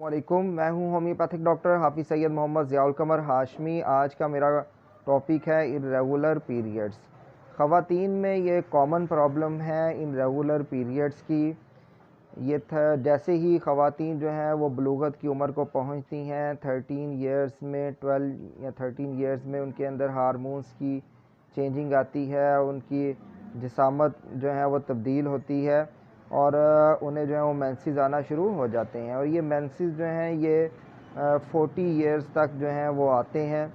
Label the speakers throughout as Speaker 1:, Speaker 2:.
Speaker 1: वालेकुम, मैं हूं होम्योपैथिक डॉक्टर हाफिज़ सैयद मोहम्मद ज़ियाउल कमर हाशमी। आज का मेरा टॉपिक है इर्रेगुलर पीरियड्स। ख़वातीन में ये कॉमन प्रॉब्लम है इर्रेगुलर पीरियड्स की। ये जैसे ही ख़वातीन जो हैं वो बलूगत की उम्र को पहुंचती हैं 13 इयर्स में, 12 या 13 इयर्स में उनके अंदर हार्मोन्स की चेंजिंग आती है, उनकी जिसामत जो है वो तब्दील होती है और उन्हें जो है वो मेंसेस आना शुरू हो जाते हैं। और ये मेंसेस जो हैं ये 40 इयर्स तक जो हैं वो आते हैं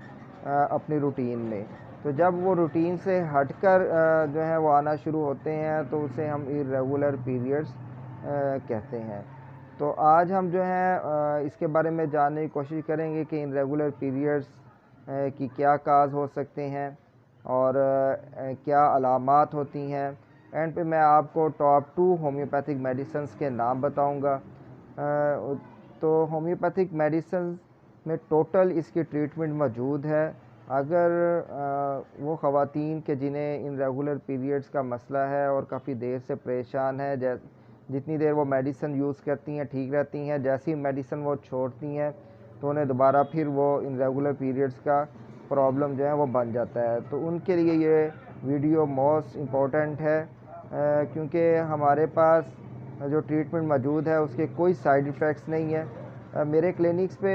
Speaker 1: अपनी रूटीन में। तो जब वो रूटीन से हटकर जो है वो आना शुरू होते हैं तो उसे हम इर्रेगुलर पीरियड्स कहते हैं। तो आज हम जो है इसके बारे में जानने की कोशिश करेंगे कि इर्रेगुलर पीरियड्स की क्या काज हो सकते हैं और क्या अलामात होती हैं। एंड पे मैं आपको टॉप 2 होम्योपैथिक मेडिसिन्स के नाम बताऊंगा। तो होम्योपैथिक मेडिसिन में टोटल इसकी ट्रीटमेंट मौजूद है। अगर वो ख़वातीन के जिन्हें इर्रेगुलर पीरियड्स का मसला है और काफ़ी देर से परेशान है, जितनी देर वो मेडिसिन यूज़ करती हैं ठीक रहती हैं, जैसी मेडिसिन वो छोड़ती हैं तो उन्हें दोबारा फिर वो इर्रेगुलर पीरियड्स का प्रॉब्लम जो है वो बन जाता है। तो उनके लिए ये वीडियो मोस्ट इम्पोर्टेंट है क्योंकि हमारे पास जो ट्रीटमेंट मौजूद है उसके कोई साइड इफ़ेक्ट्स नहीं है। मेरे क्लिनिक्स पे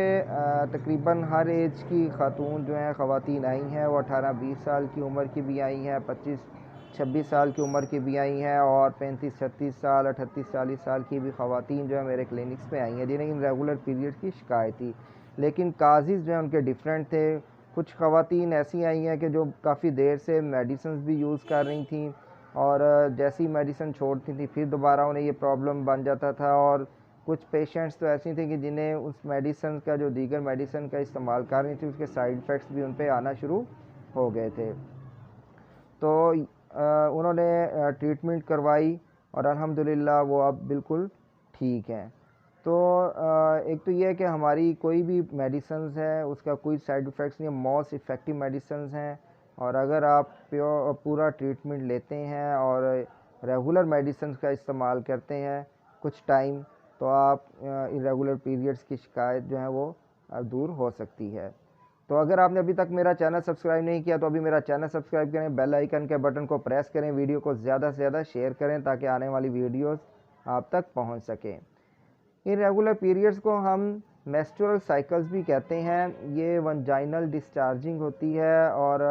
Speaker 1: तकरीबन हर एज की खातून जो हैं ख़वातीन आई हैं। वो 18-20 साल की उम्र की भी आई हैं, 25-26 साल की उम्र की भी आई हैं और 35-36 साल, 38-40 साल की भी ख़वातीन जो है मेरे क्लिनिक्स पे आई हैं जिन्हें इर्रेगुलर पीरियड की शिकायत थी। लेकिन काजेज़ जो हैं उनके डिफरेंट थे। कुछ ख़वातीन ऐसी आई हैं कि जो काफ़ी देर से मेडिसिन भी यूज़ कर रही थी और जैसी मेडिसिन छोड़ती थी फिर दोबारा उन्हें ये प्रॉब्लम बन जाता था। और कुछ पेशेंट्स तो ऐसी थे कि जिन्हें उस मेडिसिन का जो दीगर मेडिसिन का इस्तेमाल कर रही थी उसके साइड इफ़ेक्ट्स भी उन पर आना शुरू हो गए थे। तो उन्होंने ट्रीटमेंट करवाई और अल्हम्दुलिल्लाह वो अब बिल्कुल ठीक हैं। तो एक तो ये है कि हमारी कोई भी मेडिसिन है उसका कोई साइड इफ़ेक्ट्स नहीं है, मोस्ट इफ़ेक्टिव मेडिसिन हैं। और अगर आप पूरा ट्रीटमेंट लेते हैं और रेगुलर मेडिसिन का इस्तेमाल करते हैं कुछ टाइम, तो आप इर्रेगुलर पीरियड्स की शिकायत जो है वो दूर हो सकती है। तो अगर आपने अभी तक मेरा चैनल सब्सक्राइब नहीं किया तो अभी मेरा चैनल सब्सक्राइब करें, बेल आइकन के बटन को प्रेस करें, वीडियो को ज़्यादा से ज़्यादा शेयर करें ताकि आने वाली वीडियोस आप तक पहुंच सकें। इर्रेगुलर पीरियड्स को हम मेंस्ट्रुअल साइकिल्स भी कहते हैं। ये वंजाइनल डिस्चार्जिंग होती है और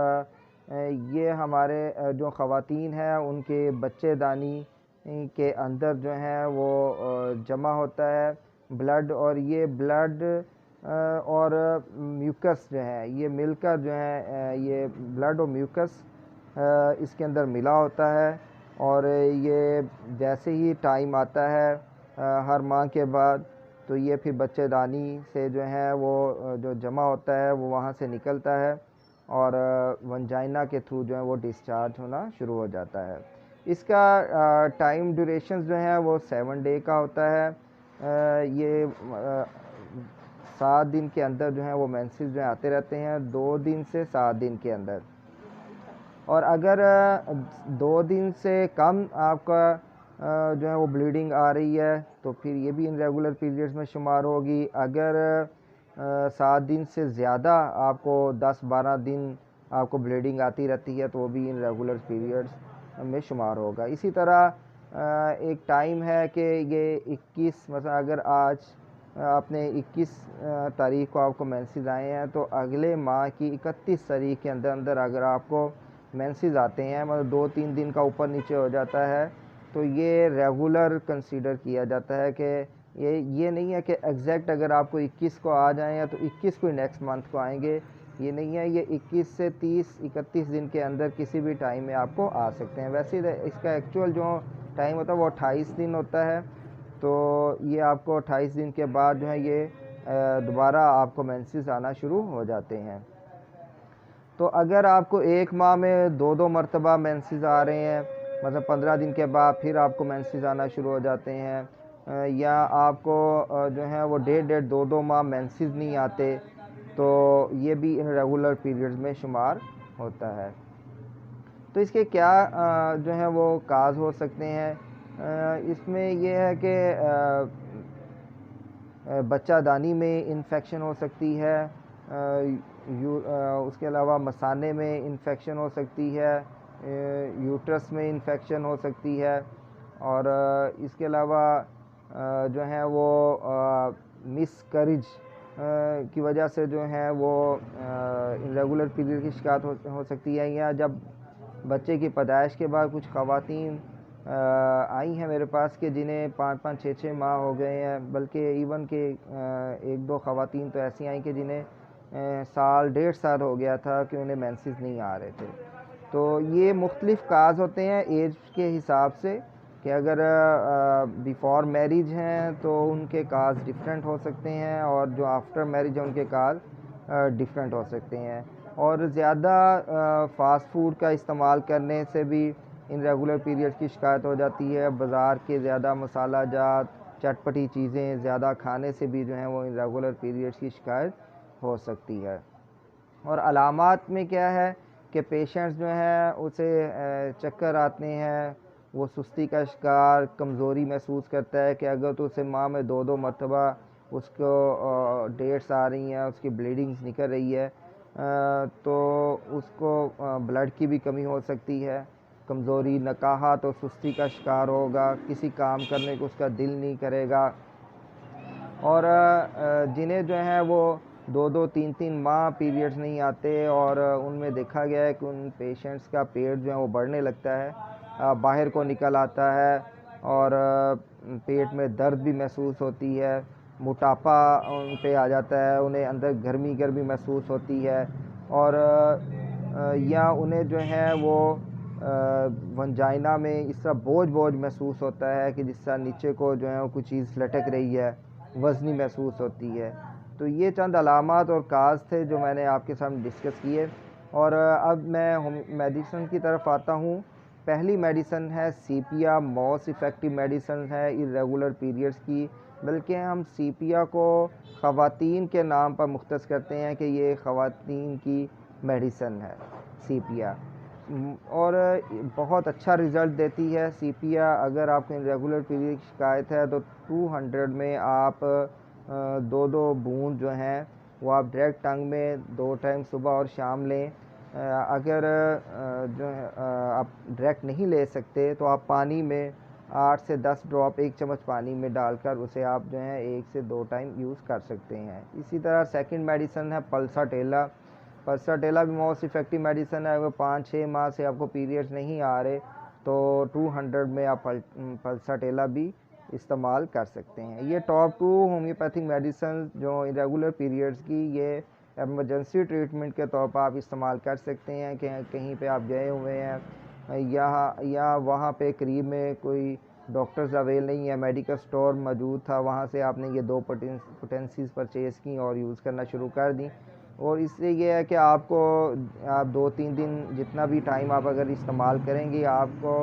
Speaker 1: ये हमारे जो ख़वातीन हैं उनके बच्चेदानी के अंदर जो है वो जमा होता है ब्लड, और ये ब्लड और म्यूकस जो है ये मिलकर जो है ये ब्लड और म्यूकस इसके अंदर मिला होता है। और ये जैसे ही टाइम आता है हर माह के बाद, तो ये फिर बच्चेदानी से जो है वो जो जमा होता है वो वहाँ से निकलता है और वंजाइना के थ्रू जो है वो डिस्चार्ज होना शुरू हो जाता है। इसका टाइम ड्यूरेशन जो है वो 7 डे का होता है। ये 7 दिन के अंदर जो है वो मेंसेस जो है आते रहते हैं, 2 दिन से 7 दिन के अंदर। और अगर 2 दिन से कम आपका जो है वो ब्लीडिंग आ रही है तो फिर ये भी इर्रेगुलर पीरियड्स में शुमार होगी। अगर 7 दिन से ज़्यादा आपको 10-12 दिन आपको ब्लीडिंग आती रहती है तो वो भी इर्रेगुलर पीरियड्स में शुमार होगा। इसी तरह एक टाइम है कि ये 21 मतलब अगर आज आपने 21 तारीख को आपको मेंसेस आए हैं तो अगले माह की 31 तारीख के अंदर अंदर अगर आपको मेंसेस आते हैं, मतलब 2-3 दिन का ऊपर नीचे हो जाता है, तो ये रेगुलर कंसीडर किया जाता है कि ये नहीं है कि एग्जैक्ट अगर आपको 21 को आ जाएँ या तो 21 को नेक्स्ट मंथ को आएंगे, ये नहीं है। ये 21 से 30-31 दिन के अंदर किसी भी टाइम में आपको आ सकते हैं। वैसे इसका एक्चुअल जो टाइम होता है वो 28 दिन होता है। तो ये आपको 28 दिन के बाद जो है ये दोबारा आपको मेंसेस आना शुरू हो जाते हैं। तो अगर आपको एक माह में 2-2 मरतबा मेंसेस आ रहे हैं, मतलब 15 दिन के बाद फिर आपको मेंसेस आना शुरू हो जाते हैं, या आपको जो है वो डेढ़ 2-2 माह मेंसेस नहीं आते, तो ये भी इर्रेगुलर पीरियड्स में शुमार होता है। तो इसके क्या जो है वो काज हो सकते हैं। इसमें यह है कि बच्चादानी में इन्फेक्शन हो सकती है, उसके अलावा मसाने में इन्फेक्शन हो सकती है, यूट्रस में इन्फेक्शन हो सकती है, और इसके अलावा जो है वो मिसकैरेज की वजह से जो है वो इरेगुलर पीरियड की शिकायत हो सकती है। या जब बच्चे की पैदाइश के बाद कुछ ख़वातीन आई हैं मेरे पास कि जिन्हें 5-5, 6-6 माह हो गए हैं, बल्कि इवन के 1-2 ख़वातीन तो ऐसी आई कि जिन्हें साल 1.5 साल हो गया था कि उन्हें मेंसेस नहीं आ रहे थे। तो ये मुख्तलिफ़ काज होते हैं एज के हिसाब से कि अगर बिफ़ोर मैरिज हैं तो उनके काज डिफरेंट हो सकते हैं, और जो आफ्टर मैरिज हैं उनके काज डिफरेंट हो सकते हैं। और ज़्यादा फ़ास्ट फूड का इस्तेमाल करने से भी इरेगुलर पीरियड्स की शिकायत हो जाती है। बाज़ार के ज़्यादा मसाला जात चटपटी चीज़ें ज़्यादा खाने से भी जो है वो इरेगुलर पीरियड्स की शिकायत हो सकती है। और अलामात में क्या है कि पेशेंट्स जो है उसे चक्कर आते हैं, वो सुस्ती का शिकार, कमज़ोरी महसूस करता है कि अगर तो उसे माह में 2-2 मरतबा उसको डेट्स आ रही हैं, उसकी ब्लीडिंग्स निकल रही है, तो उसको ब्लड की भी कमी हो सकती है। कमज़ोरी, नकाहत और सुस्ती का शिकार होगा, किसी काम करने को उसका दिल नहीं करेगा। और जिन्हें जो है वो 2-2, 3-3 माह पीरियड्स नहीं आते, और उनमें देखा गया है कि उन पेशेंट्स का पेट जो है वो बढ़ने लगता है, बाहर को निकल आता है, और पेट में दर्द भी महसूस होती है, मोटापा उन पे आ जाता है, उन्हें अंदर गर्मी गर्मी महसूस होती है, और या उन्हें जो है वो वंजाइना में इस तरह बोझ बोझ महसूस होता है कि जिस तरह नीचे को जो है वो कुछ चीज़ लटक रही है, वज़नी महसूस होती है। तो ये चंद अलामात और काज थे जो मैंने आपके सामने डिस्कस किए। और अब मैं मेडिसिन की तरफ आता हूँ। पहली मेडिसिन है सीपिया। मोस्ट इफ़ेक्टिव मेडिसिन है इरेगुलर पीरियड्स की, बल्कि हम सीपिया को ख़वातीन के नाम पर मुख्तस करते हैं कि ये ख़वातीन की मेडिसिन है सीपिया, और बहुत अच्छा रिज़ल्ट देती है सीपिया। अगर आपको इरेगुलर पीरियड की शिकायत है तो 200 में आप 2-2 बूंद जो हैं वो आप डायरेक्ट टंग में 2 टाइम सुबह और शाम लें। अगर जो है आप डायरेक्ट नहीं ले सकते तो आप पानी में 8 से 10 ड्रॉप 1 चम्मच पानी में डालकर उसे आप जो है 1 से 2 टाइम यूज़ कर सकते हैं। इसी तरह सेकंड मेडिसिन है पल्साटेला। पल्साटेला भी मोस्ट इफ़ेक्टिव मेडिसिन है। अगर 5-6 माह से आपको पीरियड्स नहीं आ रहे तो 200 में आप पल्साटेला भी इस्तेमाल कर सकते हैं। ये टॉप 2 होम्योपैथिक मेडिसिन जो इरेगुलर पीरियड्स की, ये एमरजेंसी ट्रीटमेंट के तौर पर आप इस्तेमाल कर सकते हैं कि कहीं पे आप गए हुए हैं या वहाँ पे करीब में कोई डॉक्टर्स अवेल नहीं है, मेडिकल स्टोर मौजूद था, वहाँ से आपने ये 2 पोटेंसीज़ परचेज़ की और यूज़ करना शुरू कर दी। और इससे ये है कि आप 2-3 दिन जितना भी टाइम आप अगर इस्तेमाल करेंगे आपको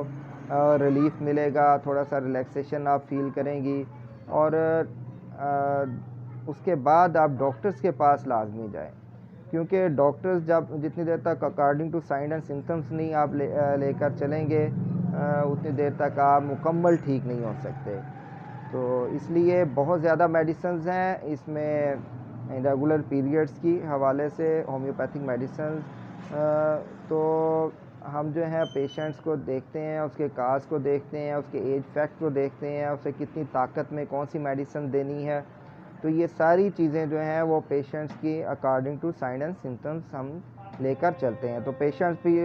Speaker 1: रिलीफ़ मिलेगा, थोड़ा सा रिलैक्सेशन आप फील करेंगी, और उसके बाद आप डॉक्टर्स के पास लाजमी जाएं, क्योंकि डॉक्टर्स जब जितनी देर तक according to sign and symptoms नहीं आप लेकर चलेंगे उतनी देर तक आप मुकम्मल ठीक नहीं हो सकते। तो इसलिए बहुत ज़्यादा मेडिसिन्स हैं इसमें इरेगुलर पीरियड्स की हवाले से होम्योपैथिक मेडिसिन। तो हम जो है पेशेंट्स को देखते हैं, उसके काज को देखते हैं, उसके एज फैक्ट को देखते हैं, उसे कितनी ताकत में कौन सी मेडिसिन देनी है। तो ये सारी चीज़ें जो हैं वो पेशेंट्स की according to sign and symptoms हम लेकर चलते हैं। तो पेशेंट्स भी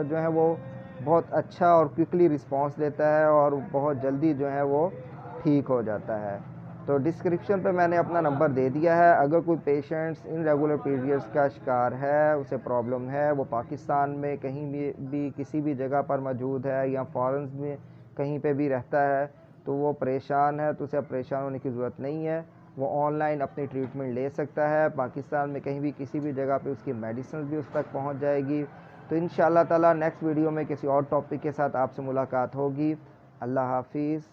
Speaker 1: जो है वो बहुत अच्छा और क्विकली रिस्पांस देता है और बहुत जल्दी जो है वो ठीक हो जाता है। तो डिस्क्रिप्शन पे मैंने अपना नंबर दे दिया है। अगर कोई पेशेंट्स इरेगुलर पीरियड्स का शिकार है, उसे प्रॉब्लम है, वो पाकिस्तान में कहीं भी किसी भी जगह पर मौजूद है या फॉरेन में कहीं पे भी रहता है, तो वो परेशान है, तो उसे परेशान होने की ज़रूरत नहीं है। वो ऑनलाइन अपनी ट्रीटमेंट ले सकता है। पाकिस्तान में कहीं भी किसी भी जगह पे उसकी मेडिसिन भी उस तक पहुंच जाएगी। तो इंशाअल्लाह ताला नेक्स्ट वीडियो में किसी और टॉपिक के साथ आपसे मुलाकात होगी। अल्लाह हाफिज़।